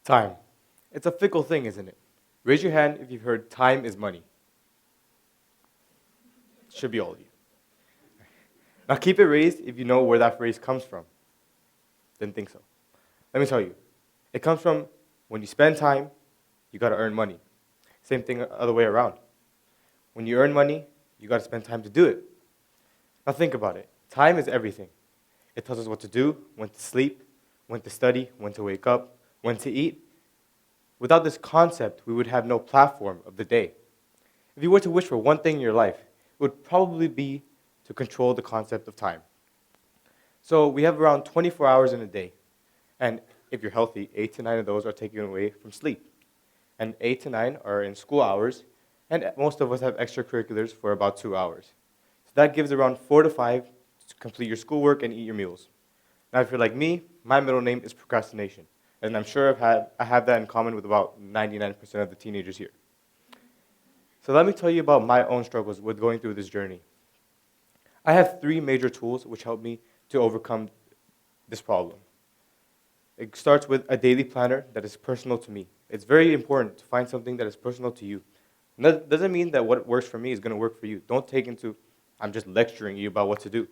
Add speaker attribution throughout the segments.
Speaker 1: Time. It's a fickle thing, isn't it? Raise your hand if you've heard time is money. Should be all of you. Now keep it raised if you know where that phrase comes from. Didn't think so. Let me tell you. It comes from when you spend time, you gotta earn money. Same thing other way around. When you earn money, you gotta spend time to do it. Now think about it. Time is everything. It tells us what to do, when to sleep, when to study, when to wake up, when to eat. Without this concept, we would have no platform of the day. If you were to wish for one thing in your life, it would probably be to control the concept of time. So we have around 24 hours in a day. And if you're healthy, 8 to 9 of those are taken away from sleep. And 8 to 9 are in school hours, and most of us have extracurriculars for about 2 hours. So that gives around 4 to 5 to complete your schoolwork and eat your meals. Now, if you're like me, my middle name is procrastination. And I'm sure I have that in common with about 99% of the teenagers here. So let me tell you about my own struggles with going through this journey. I have 3 major tools which help me to overcome this problem. It starts with a daily planner that is personal to me. It's very important to find something that is personal to you. And that doesn't mean that what works for me is going to work for you. Don't take into, I'm just lecturing you about what to do.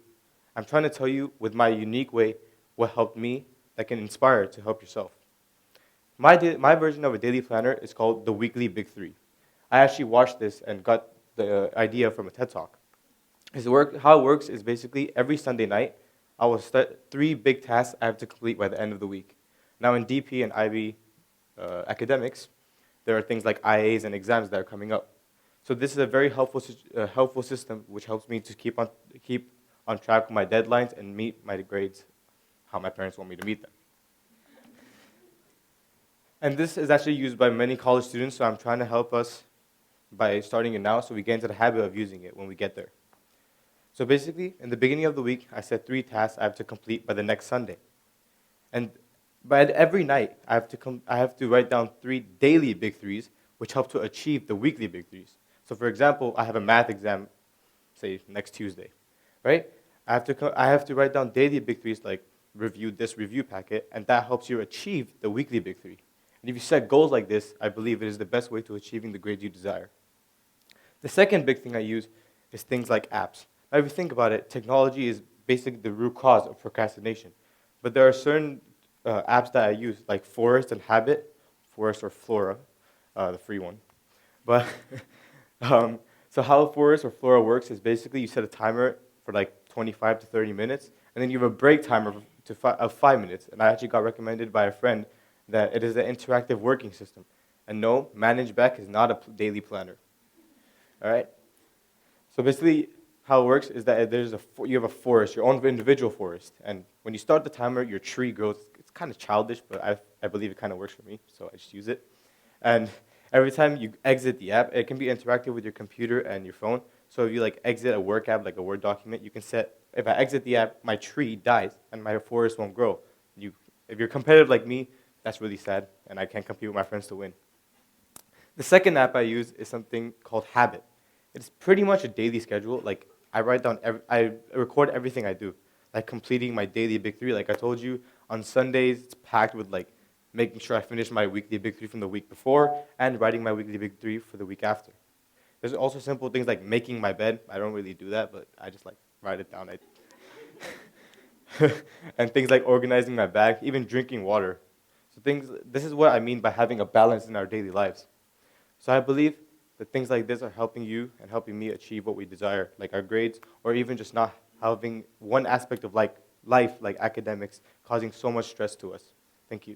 Speaker 1: I'm trying to tell you with my unique way what helped me that can inspire to help yourself. My version of a daily planner is called the Weekly Big Three. I actually watched this and got the idea from a TED Talk. How it works is basically every Sunday night, I will set 3 big tasks I have to complete by the end of the week. Now in DP and IB academics, there are things like IAs and exams that are coming up. So this is a very helpful system which helps me to keep on track with my deadlines and meet my grades how my parents want me to meet them. And this is actually used by many college students, so I'm trying to help us by starting it now so we get into the habit of using it when we get there. So basically, in the beginning of the week, I set 3 tasks I have to complete by the next Sunday. And by every night, I have to write down 3 daily big threes, which help to achieve the weekly big threes. So for example, I have a math exam, say, next Tuesday, right? I have to write down daily big threes like review this review packet, and that helps you achieve the weekly big 3. And if you set goals like this, I believe it is the best way to achieving the grades you desire. The second big thing I use is things like apps. Now, if you think about it, technology is basically the root cause of procrastination. But there are certain apps that I use, like Forest and Habit, Forest or Flora, the free one. But so how Forest or Flora works is basically you set a timer for like 25 to 30 minutes, and then you have a break timer of 5 minutes. And I actually got recommended by a friend that it is an interactive working system. And no, Manage Back is not a daily planner. All right? So basically, how it works is that you have a forest, your own individual forest. And when you start the timer, your tree grows. It's kind of childish, but I believe it kind of works for me, so I just use it. And every time you exit the app, it can be interactive with your computer and your phone. So if you like exit a work app, like a Word document, you can set, if I exit the app, my tree dies and my forest won't grow. If you're competitive like me, that's really sad, and I can't compete with my friends to win. The second app I use is something called Habit. It's pretty much a daily schedule. Like I record everything I do, like completing my daily big 3. Like I told you, on Sundays it's packed with like making sure I finish my weekly big 3 from the week before and writing my weekly big 3 for the week after. There's also simple things like making my bed. I don't really do that, but I just like write it down. And things like organizing my bag, even drinking water. So this is what I mean by having a balance in our daily lives. So I believe that things like this are helping you and helping me achieve what we desire, like our grades, or even just not having one aspect of life, like academics, causing so much stress to us. Thank you.